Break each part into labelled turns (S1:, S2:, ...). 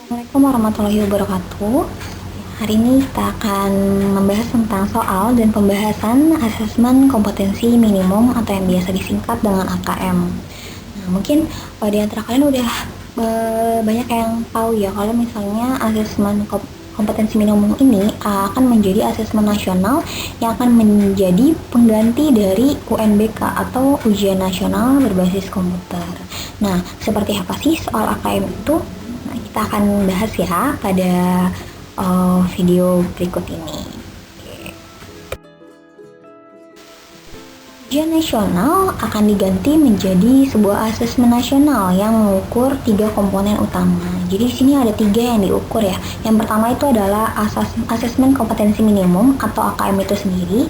S1: Assalamualaikum warahmatullahi wabarakatuh. Hari ini kita akan membahas tentang soal dan pembahasan asesmen kompetensi minimum atau yang biasa disingkat dengan AKM. Nah, mungkin di antara kalian udah banyak yang tahu ya kalau misalnya asesmen kompetensi minimum ini akan menjadi asesmen nasional yang akan menjadi pengganti dari UNBK atau ujian nasional berbasis komputer. Nah, seperti apa sih soal AKM itu? Nah, kita akan bahas ya pada video berikut ini. Ujian nasional akan diganti menjadi sebuah asesmen nasional yang mengukur 3 komponen utama. Jadi di sini ada 3 yang diukur ya. Yang pertama itu adalah asesmen kompetensi minimum atau AKM itu sendiri,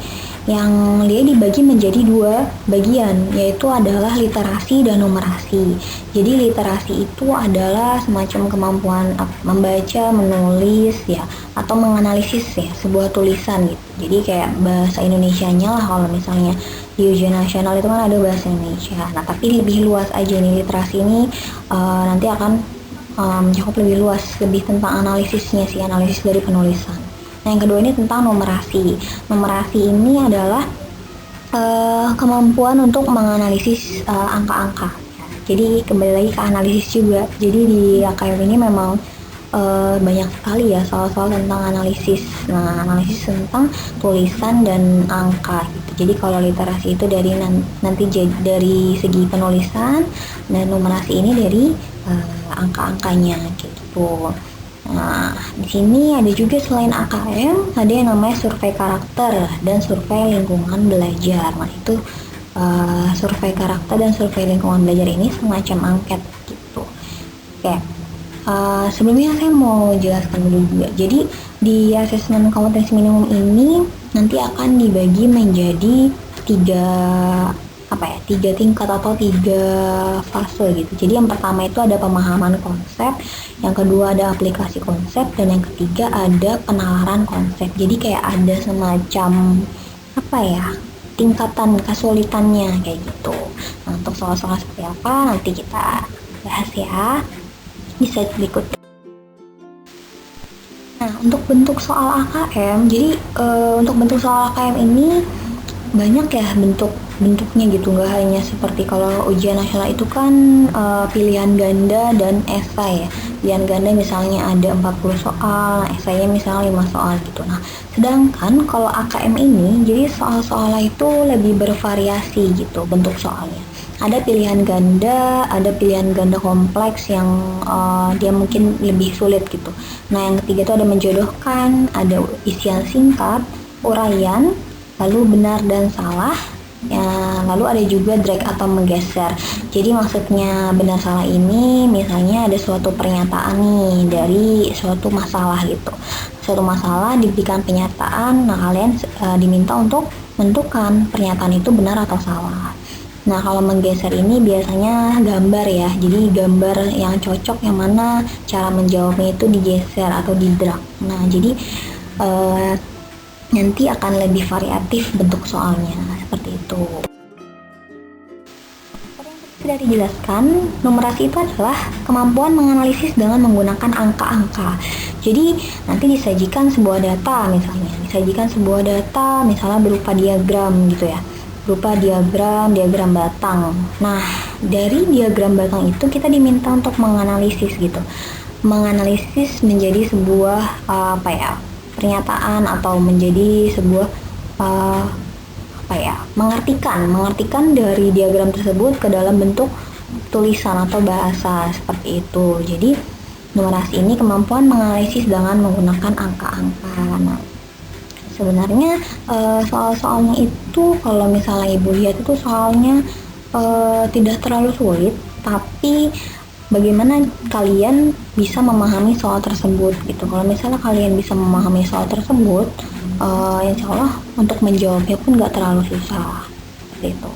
S1: yang dia dibagi menjadi 2 bagian, yaitu adalah literasi dan numerasi. Jadi literasi itu adalah semacam kemampuan membaca, menulis ya, atau menganalisis ya sebuah tulisan gitu. Jadi kayak bahasa Indonesianya lah kalau misalnya di ujian nasional itu kan ada bahasa Indonesia. Nah, tapi lebih luas aja nih literasi ini nanti akan mencakup lebih luas, lebih tentang analisisnya sih, analisis dari penulisan. Nah, yang kedua ini tentang numerasi. Numerasi ini adalah kemampuan untuk menganalisis angka-angka. Jadi kembali lagi ke analisis juga. Jadi di AKM ini memang banyak sekali ya soal-soal tentang analisis. Nah, analisis tentang tulisan dan angka gitu. Jadi kalau literasi itu dari nanti dari segi penulisan, dan numerasi ini dari angka-angkanya gitu. Nah, di sini ada juga selain AKM, ada yang namanya survei karakter dan survei lingkungan belajar. Nah, itu survei karakter dan survei lingkungan belajar ini semacam angket gitu. Oke. Sebelumnya saya mau jelaskan dulu juga. Jadi di asesmen kompetensi minimum ini nanti akan dibagi menjadi tiga tingkat atau 3 fase gitu. Jadi yang pertama itu ada pemahaman konsep, yang kedua ada aplikasi konsep, dan yang ketiga ada penalaran konsep. Jadi kayak ada semacam tingkatan kesulitannya kayak gitu. Nah, untuk soal-soal seperti apa nanti kita bahas ya. Bisa berikut. Nah, untuk bentuk soal AKM, jadi untuk bentuk soal AKM ini banyak ya bentuknya gitu, nggak hanya seperti kalau ujian nasional itu kan pilihan ganda dan esai ya. Pilihan ganda misalnya ada 40 soal, nah esainya misalnya 5 soal gitu. Nah, sedangkan kalau AKM ini jadi soal-soalnya itu lebih bervariasi gitu bentuk soalnya. Ada pilihan ganda kompleks yang dia mungkin lebih sulit gitu. Nah, yang ketiga itu ada menjodohkan, ada isian singkat, uraian, lalu benar dan salah, ya, lalu ada juga drag atau menggeser. Jadi maksudnya benar salah ini misalnya ada suatu pernyataan nih dari suatu masalah gitu. Suatu masalah diberikan pernyataan, nah kalian diminta untuk menentukan pernyataan itu benar atau salah. Nah, kalau menggeser ini biasanya gambar ya. Jadi gambar yang cocok yang mana cara menjawabnya itu digeser atau di drag. Nah, jadi nanti akan lebih variatif bentuk soalnya seperti itu. Sudah dijelaskan, numerasi itu adalah kemampuan menganalisis dengan menggunakan angka-angka. Jadi nanti disajikan sebuah data misalnya berupa diagram gitu ya. Berupa diagram batang. Nah, dari diagram batang itu kita diminta untuk menganalisis gitu. Menganalisis menjadi sebuah pernyataan atau menjadi sebuah mengartikan dari diagram tersebut ke dalam bentuk tulisan atau bahasa seperti itu. Jadi numerasi ini kemampuan menganalisis dengan menggunakan angka-angka. Nah, sebenarnya soal-soalnya itu kalau misalnya ibu lihat itu soalnya tidak terlalu sulit, tapi bagaimana kalian bisa memahami soal tersebut gitu. Kalau misalnya kalian bisa memahami soal tersebut, insya Allah untuk menjawabnya pun nggak terlalu susah seperti itu.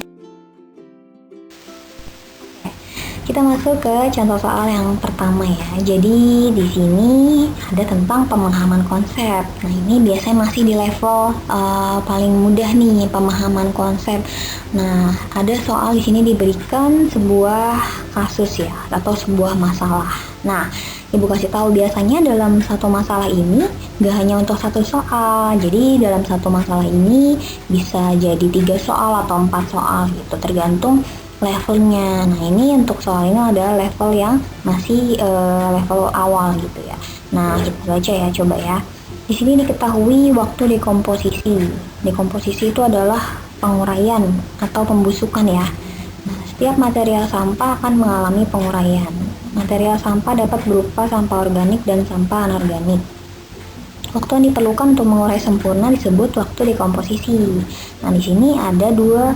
S1: Kita masuk ke contoh soal yang pertama ya. Jadi di sini ada tentang pemahaman konsep. Nah, ini biasanya masih di level paling mudah nih, pemahaman konsep. Nah, ada soal di sini diberikan sebuah kasus ya atau sebuah masalah. Nah, Ibu kasih tahu biasanya dalam satu masalah ini gak hanya untuk satu soal, jadi dalam satu masalah ini bisa jadi 3 soal atau 4 soal gitu, tergantung levelnya. Nah ini untuk soal ini adalah level yang masih level awal gitu ya. Nah kita baca ya, coba ya. Di sini diketahui waktu dekomposisi. Dekomposisi itu adalah penguraian atau pembusukan ya. Nah, setiap material sampah akan mengalami penguraian. Material sampah dapat berupa sampah organik dan sampah anorganik. Waktu yang diperlukan untuk mengurai sempurna disebut waktu dekomposisi. Nah, di sini ada dua,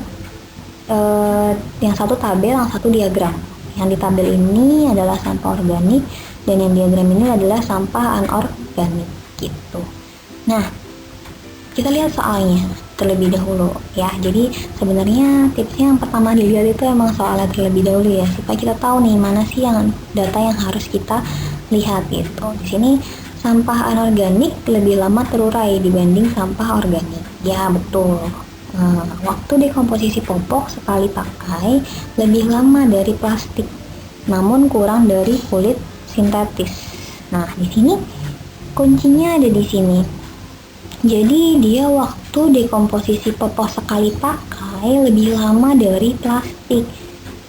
S1: yang satu tabel, yang satu diagram. Yang di tabel ini adalah sampah organik dan yang diagram ini adalah sampah anorganik gitu. Nah, kita lihat soalnya terlebih dahulu ya. Jadi sebenarnya tipsnya yang pertama dilihat itu emang soalnya terlebih dahulu ya, supaya kita tahu nih mana sih yang data yang harus kita lihat gitu. Di sini sampah anorganik lebih lama terurai dibanding sampah organik. Ya betul. Waktu dekomposisi popok sekali pakai lebih lama dari plastik, namun kurang dari kulit sintetis. Nah, di sini kuncinya ada di sini. Jadi dia waktu dekomposisi popok sekali pakai lebih lama dari plastik,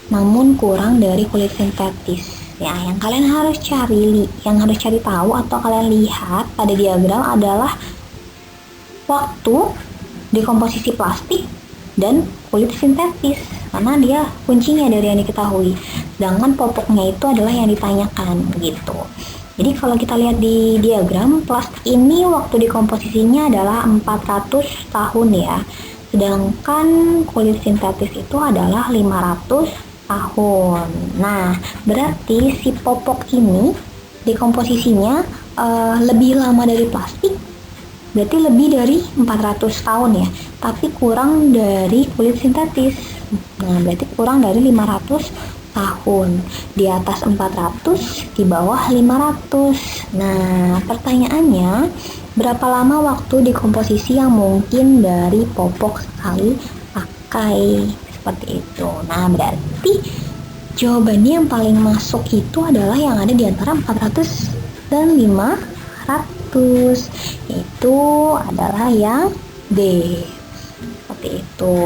S1: namun kurang dari kulit sintetis. Ya, yang kalian harus cari, yang harus cari tahu atau kalian lihat pada diagram adalah waktu dekomposisi plastik dan kulit sintetis, karena dia kuncinya dari yang diketahui. Sedangkan popoknya itu adalah yang ditanyakan gitu. Jadi kalau kita lihat di diagram, plastik ini waktu dekomposisinya adalah 400 tahun ya. Sedangkan kulit sintetis itu adalah 500 tahun. Nah, berarti si popok ini dekomposisinya lebih lama dari plastik. Berarti lebih dari 400 tahun ya. Tapi kurang dari kulit sintetis. Nah, berarti kurang dari 500 tahun. Di atas 400, di bawah 500. Nah, pertanyaannya, berapa lama waktu dekomposisi yang mungkin dari popok sekali pakai? Seperti itu. Nah, berarti jawabannya yang paling masuk itu adalah yang ada di antara 400 dan 500. Itu adalah yang D. Seperti itu.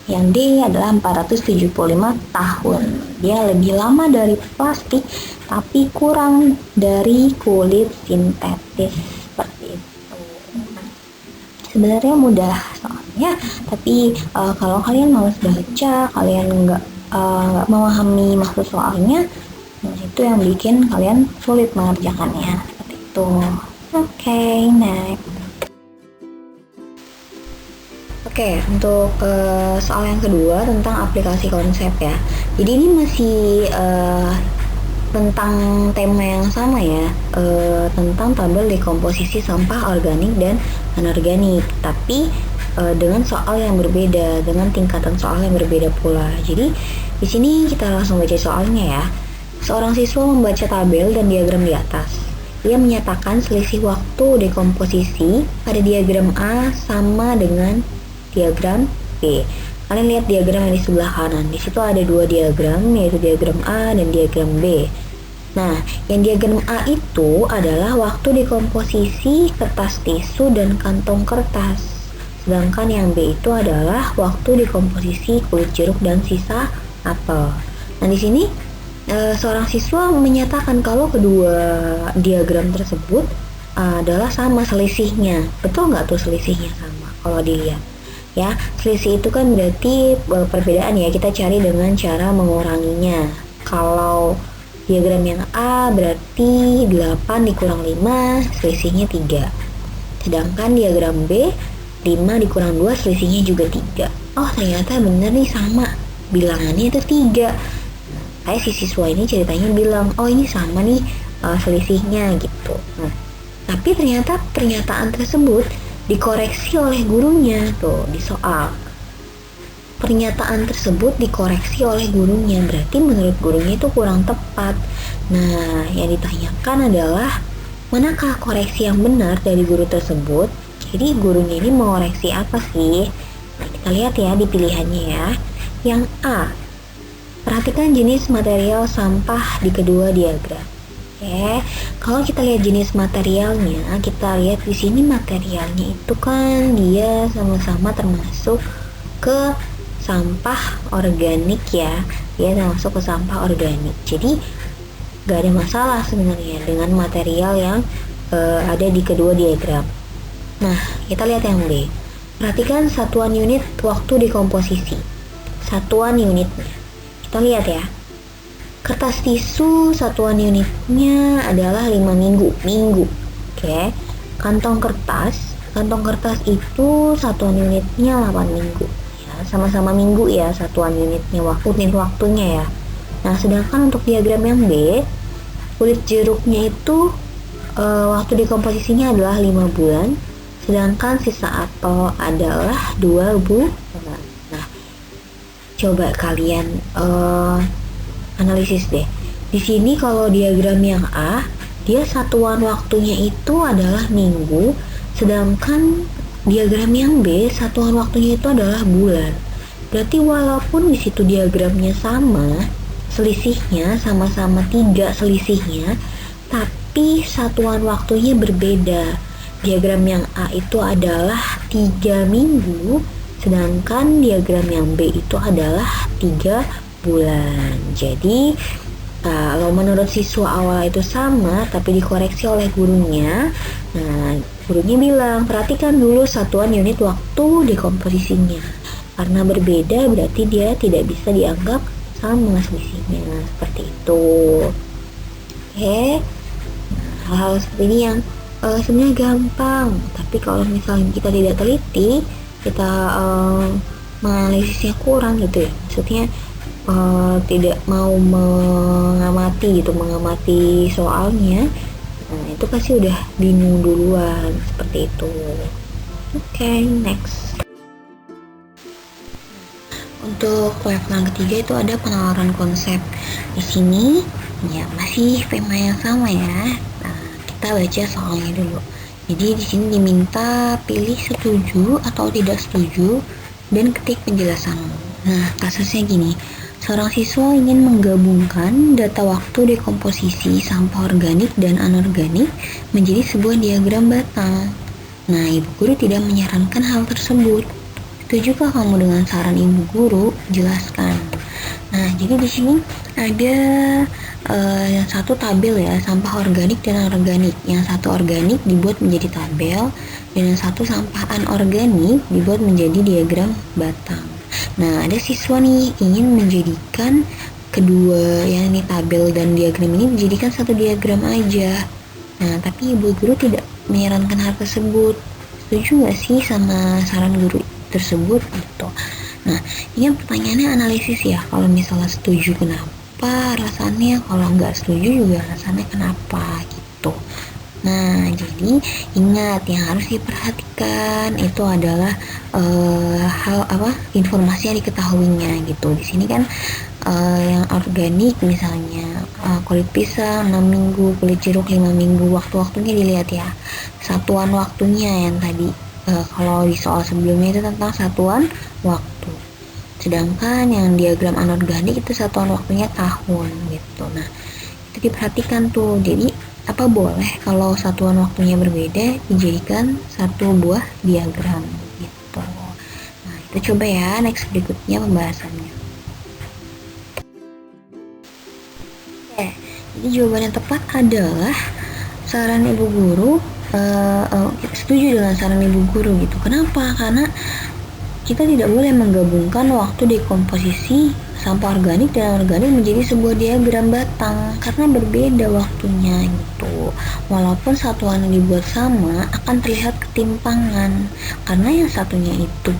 S1: Yang D adalah 475 tahun. Dia lebih lama dari plastik, tapi kurang dari kulit sintetis. Seperti itu. Sebenarnya mudah soalnya, tapi kalau kalian malas baca, kalian nggak memahami maksud soalnya, itu yang bikin kalian sulit mengerjakannya. Seperti itu. Oke, next. Oke, untuk soal yang kedua tentang aplikasi konsep ya. Jadi ini masih tentang tema yang sama ya, tentang tabel dekomposisi sampah organik dan anorganik, tapi dengan soal yang berbeda, dengan tingkatan soal yang berbeda pula. Jadi di sini kita langsung baca soalnya ya. Seorang siswa membaca tabel dan diagram di atas. Ia menyatakan selisih waktu dekomposisi pada diagram A sama dengan diagram B. Kalian lihat diagram yang di sebelah kanan. Di situ ada dua diagram, yaitu diagram A dan diagram B. Nah, yang diagram A itu adalah waktu dekomposisi kertas tisu dan kantong kertas. Sedangkan yang B itu adalah waktu dekomposisi kulit jeruk dan sisa apel. Nah, di sini seorang siswa menyatakan kalau kedua diagram tersebut adalah sama selisihnya. Betul nggak tuh selisihnya sama? Kalau dilihat ya, selisih itu kan berarti perbedaan ya, kita cari dengan cara menguranginya. Kalau diagram yang A berarti 8 dikurang 5, selisihnya 3. Sedangkan diagram B, 5 dikurang 2, selisihnya juga 3. Oh, ternyata bener nih, sama, bilangannya itu 3. Kayak si siswa ini ceritanya bilang, oh ini sama nih selisihnya gitu. Tapi ternyata pernyataan tersebut dikoreksi oleh gurunya tuh di soal. Pernyataan tersebut dikoreksi oleh gurunya, berarti menurut gurunya itu kurang tepat. Nah, yang ditanyakan adalah manakah koreksi yang benar dari guru tersebut? Jadi gurunya ini mengoreksi apa sih? Nah, kita lihat ya di pilihannya ya. Yang A, perhatikan jenis material sampah di kedua diagram. Oke, kalau kita lihat jenis materialnya, kita lihat di sini materialnya itu kan dia sama-sama termasuk ke sampah organik ya, dia termasuk ke sampah organik. Jadi gak ada masalah sebenarnya dengan material yang ada di kedua diagram. Nah, kita lihat yang B. Perhatikan satuan unit waktu dekomposisi. Satuan unitnya. Kita lihat ya. Kertas tisu satuan unitnya adalah 5 minggu. Oke. Kantong kertas itu satuan unitnya 8 minggu. Ya, sama-sama minggu ya satuan unitnya, waktunya ya. Nah, sedangkan untuk diagram yang B, kulit jeruknya itu waktu dekomposisinya adalah 5 bulan, sedangkan sisa apel adalah 2 bulan. Nah, coba kalian analisis deh. Di sini kalau diagram yang A, dia satuan waktunya itu adalah minggu, sedangkan diagram yang B satuan waktunya itu adalah bulan. Berarti walaupun di situ diagramnya sama, selisihnya sama-sama 3 selisihnya, tapi satuan waktunya berbeda. Diagram yang A itu adalah 3 minggu, sedangkan diagram yang B itu adalah 3 bulan. Jadi kalau menurut siswa awal itu sama tapi dikoreksi oleh gurunya, nah gurunya bilang perhatikan dulu satuan unit waktu dekomposisinya, karena berbeda berarti dia tidak bisa dianggap sama selisihnya, seperti itu. Oke, hal-hal seperti ini yang sebenarnya gampang, tapi kalau misalnya kita tidak teliti, kita menganalisisnya kurang gitu ya, maksudnya tidak mau mengamati soalnya, nah itu pasti udah bingung duluan, seperti itu. Oke, next. Untuk level ketiga itu ada penalaran konsep. Di sini ya masih tema yang sama ya. Nah, kita baca soalnya dulu. Jadi di sini diminta pilih setuju atau tidak setuju dan ketik penjelasan. Nah, kasusnya gini. Seorang siswa ingin menggabungkan data waktu dekomposisi sampah organik dan anorganik menjadi sebuah diagram batang. Nah, ibu guru tidak menyarankan hal tersebut. Setujukah kamu dengan saran ibu guru? Jelaskan. Nah, jadi di sini ada yang satu tabel ya, sampah organik dan anorganik. Yang satu organik dibuat menjadi tabel, dan yang satu sampah anorganik dibuat menjadi diagram batang. Nah, ada siswa nih ingin menjadikan kedua yang ini tabel dan diagram ini menjadikan satu diagram aja. Nah, tapi ibu guru tidak menyarankan hal tersebut. Setuju gak sih sama saran guru tersebut gitu? Nah, ini pertanyaannya analisis ya. Kalau misalnya setuju kenapa alasannya, kalau nggak setuju juga alasannya kenapa gitu. Nah, jadi ingat yang harus diperhatikan itu adalah informasi yang diketahuinya gitu. Di sini kan yang organik misalnya kulit pisang 6 minggu, kulit jeruk 5 minggu, waktu-waktunya dilihat ya. Satuan waktunya yang tadi kalau di soal sebelumnya itu tentang satuan waktu. Sedangkan yang diagram anorganik itu satuan waktunya tahun gitu. Nah, itu diperhatikan tuh. Jadi apa boleh kalau satuan waktunya berbeda dijadikan satu buah diagram gitu. Nah, itu coba ya next berikutnya pembahasannya. Oke, jadi jawaban yang tepat adalah saran ibu guru. Setuju dengan saran ibu guru gitu. Kenapa? Karena kita tidak boleh menggabungkan waktu dekomposisi sampah organik dan anorganik menjadi sebuah diagram batang karena berbeda waktunya gitu. Walaupun satuan yang dibuat sama, akan terlihat ketimpangan karena yang satunya itu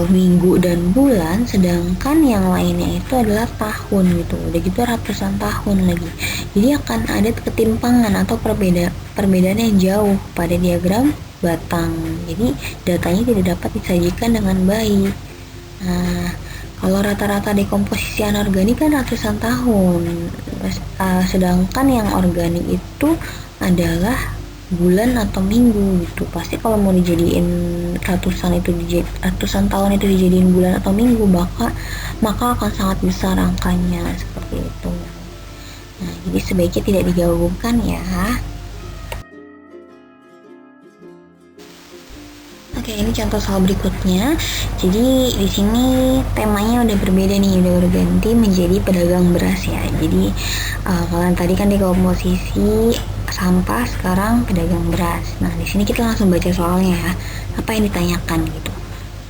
S1: minggu dan bulan, sedangkan yang lainnya itu adalah tahun gitu. Udah gitu ratusan tahun lagi. Jadi akan ada ketimpangan atau perbedaan yang jauh pada diagram batang. Jadi datanya tidak dapat disajikan dengan baik. Nah, kalau rata-rata dekomposisi anorganik kan ratusan tahun, sedangkan yang organik itu adalah bulan atau minggu gitu. Pasti kalau mau dijadiin ratusan tahun itu dijadiin bulan atau minggu, maka akan sangat besar angkanya seperti itu. Nah, Jadi sebaiknya tidak digabungkan ya. Oke, ini contoh soal berikutnya. Jadi di sini temanya udah berbeda nih, udah berganti menjadi pedagang beras ya. Jadi kalau tadi kan di komposisi sampah, sekarang pedagang beras. Nah, di sini kita langsung baca soalnya ya. Apa yang ditanyakan gitu.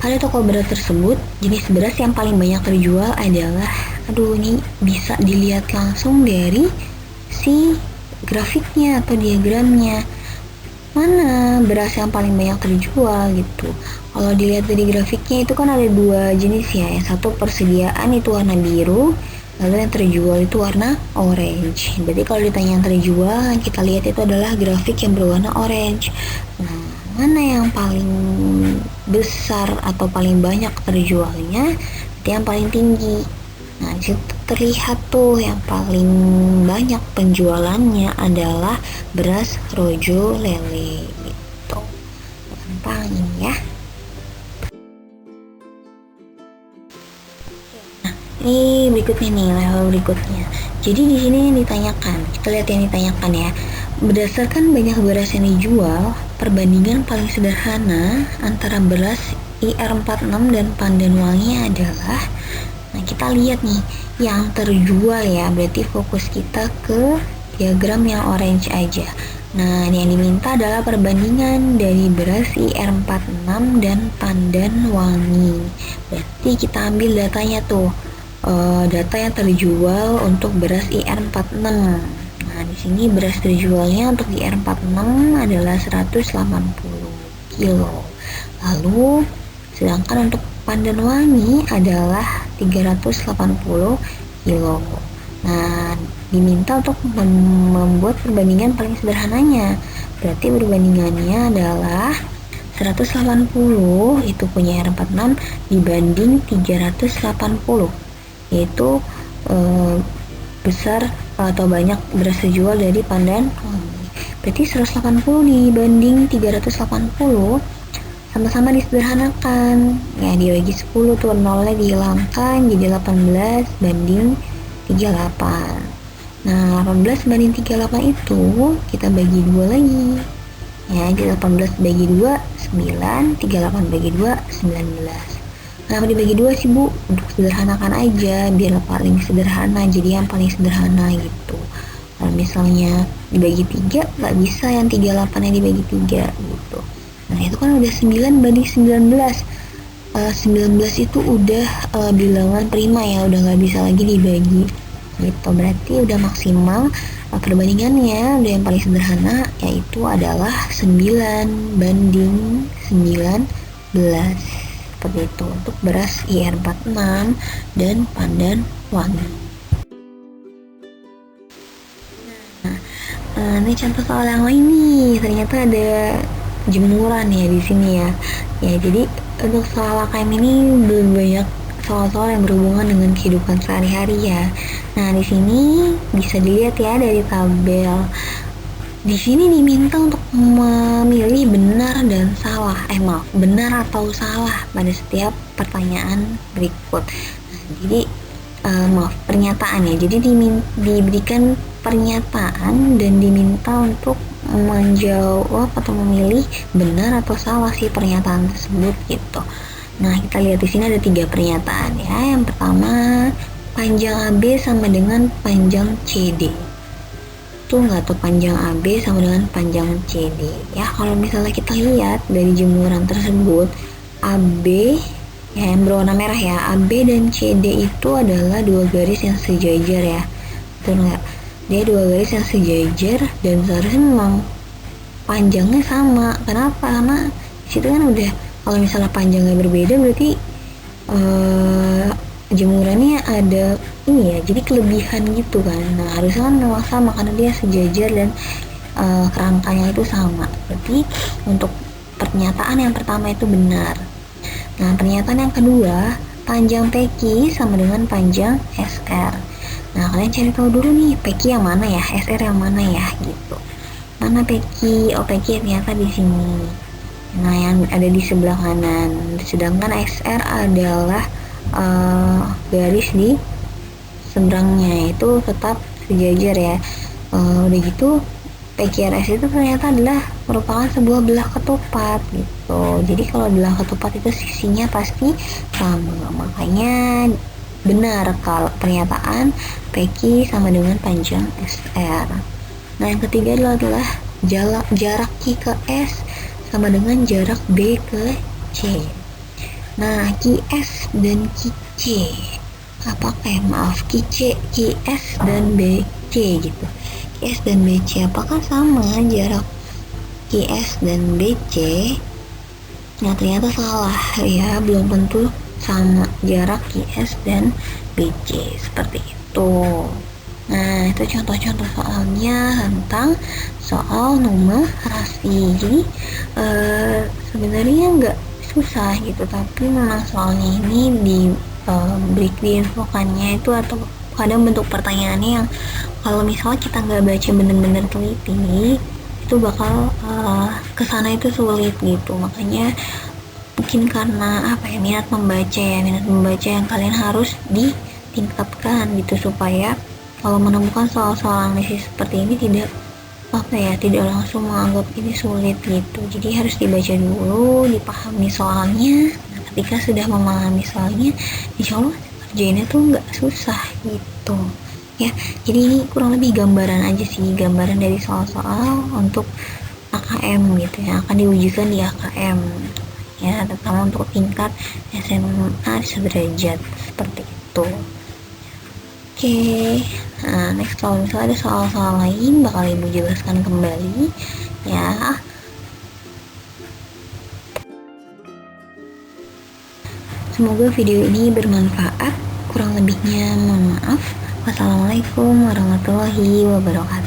S1: Pada toko beras tersebut, jenis beras yang paling banyak terjual adalah, aduh ini bisa dilihat langsung dari si grafiknya atau diagramnya. Mana beras yang paling banyak terjual gitu. Kalau dilihat dari grafiknya itu kan ada dua jenis ya. Yang satu persediaan itu warna biru, lalu yang terjual itu warna orange. Berarti kalau ditanya yang terjual, kita lihat itu adalah grafik yang berwarna orange. Nah, mana yang paling besar atau paling banyak terjualnya? Itu yang paling tinggi. Nah, disitu terlihat tuh yang paling banyak penjualannya adalah beras rojo lele gitu. Gampang ini ya. Nah, ini berikutnya nih, level berikutnya. Jadi di sini yang ditanyakan, kita lihat yang ditanyakan ya. Berdasarkan banyak beras yang dijual, perbandingan paling sederhana antara beras IR46 dan Pandan Wangi adalah, nah kita lihat nih yang terjual ya, berarti fokus kita ke diagram yang orange aja. Nah, yang diminta adalah perbandingan dari beras IR46 dan Pandan Wangi. Berarti kita ambil datanya tuh, data yang terjual untuk beras IR46. Nah, di sini beras terjualnya untuk IR46 adalah 180 kilo. Lalu sedangkan untuk Pandan Wangi adalah 380 kilo. Nah, diminta untuk membuat perbandingan paling sederhananya. Berarti perbandingannya adalah 180 itu punya IR46 dibanding 380, yaitu besar atau banyak beras terjual dari Pandan Wangi. Berarti 180 dibanding 380 sama-sama disederhanakan ya, dibagi 10 tuh nolnya dihilangkan jadi 18 banding 38. Nah, 18 banding 38 itu kita bagi 2 lagi ya, jadi 18 bagi 2 9, 38 bagi 2 19. Kenapa dibagi 2 sih Bu? Untuk sederhanakan aja, biar paling sederhana, jadi yang paling sederhana gitu. Kalau misalnya dibagi 3, nggak bisa yang 38 nya dibagi 3 gitu. Nah, itu kan udah 9 banding 19. 19 itu udah bilangan prima ya, udah nggak bisa lagi dibagi gitu. Berarti udah maksimal perbandingannya, udah yang paling sederhana, yaitu adalah 9 banding 19. Seperti itu untuk beras IR46 dan Pandan Wangi. Nah, ini contoh soal yang lain nih. Ternyata ada jemuran ya di sini ya. Ya, jadi untuk soal AKM ini belum banyak soal-soal yang berhubungan dengan kehidupan sehari-hari ya. Nah, di sini bisa dilihat ya dari tabel. Di sini diminta untuk memilih benar dan salah, benar atau salah pada setiap pertanyaan berikut. Nah, jadi pernyataan ya. Jadi diberikan pernyataan dan diminta untuk menjawab atau memilih benar atau salah si pernyataan tersebut gitu. Nah, kita lihat di sini ada 3 pernyataan ya. Yang pertama, panjang AB sama dengan panjang CD. Itu nggak tuh panjang AB sama dengan panjang CD ya. Kalau misalnya kita lihat dari jemuran tersebut, AB ya, yang berwarna merah ya, AB dan CD itu adalah 2 garis yang sejajar ya, betul nggak? Dia 2 garis yang sejajar dan seharusnya memang panjangnya sama. Kenapa? Karena disitu kan udah, kalau misalnya panjangnya berbeda berarti jemurannya ada ini ya, jadi kelebihan gitu kan. Nah, harusnya kan memang sama karena dia sejajar dan kerangkanya itu sama. Berarti untuk pernyataan yang pertama itu benar. Nah, pernyataan yang kedua, panjang PQ sama dengan panjang SR. Nah, kalian cari tahu dulu nih PQ yang mana ya, SR yang mana ya gitu. Mana PQ? Oh, PQ ternyata di sini. Nah, yang ada di sebelah kanan. Sedangkan SR adalah garis di seberangnya, itu tetap sejajar ya. Udah gitu PQRS itu ternyata adalah merupakan sebuah belah ketupat gitu. Jadi kalau belah ketupat itu sisinya pasti sama. Makanya benar kalau pernyataan PQ sama dengan panjang SR. Nah, yang ketiga adalah jarak Q ke S sama dengan jarak B ke C. Nah, QS dan QC QS dan BC gitu. QS dan BC apakah sama jarak QS dan BC? Nah, ternyata salah ya, belum tentu sama jarak QS dan BC seperti itu. Nah, itu contoh-contoh soalnya tentang soal numerasi. Jadi sebenarnya nggak susah gitu, tapi memang soalnya ini di break diinfokannya itu atau kadang bentuk pertanyaannya yang kalau misalnya kita nggak baca bener-bener teliti itu bakal kesana itu sulit gitu. Makanya mungkin karena minat membaca yang kalian harus ditingkatkan gitu, supaya kalau menemukan soal-soal analisis seperti ini tidak langsung menganggap ini sulit gitu. Jadi harus dibaca dulu, dipahami soalnya. Nah, ketika sudah memahami soalnya, insya Allah kerjainnya tuh nggak susah gitu ya. Jadi ini kurang lebih gambaran aja sih, gambaran dari soal-soal untuk AKM gitu ya, akan diujikan di AKM ya, terutama untuk tingkat SMA sederajat seperti itu. Oke, nah next kalau misalnya ada soal-soal lain bakal ibu jelaskan kembali ya. Semoga video ini bermanfaat, kurang lebihnya mohon maaf. Wassalamualaikum warahmatullahi wabarakatuh.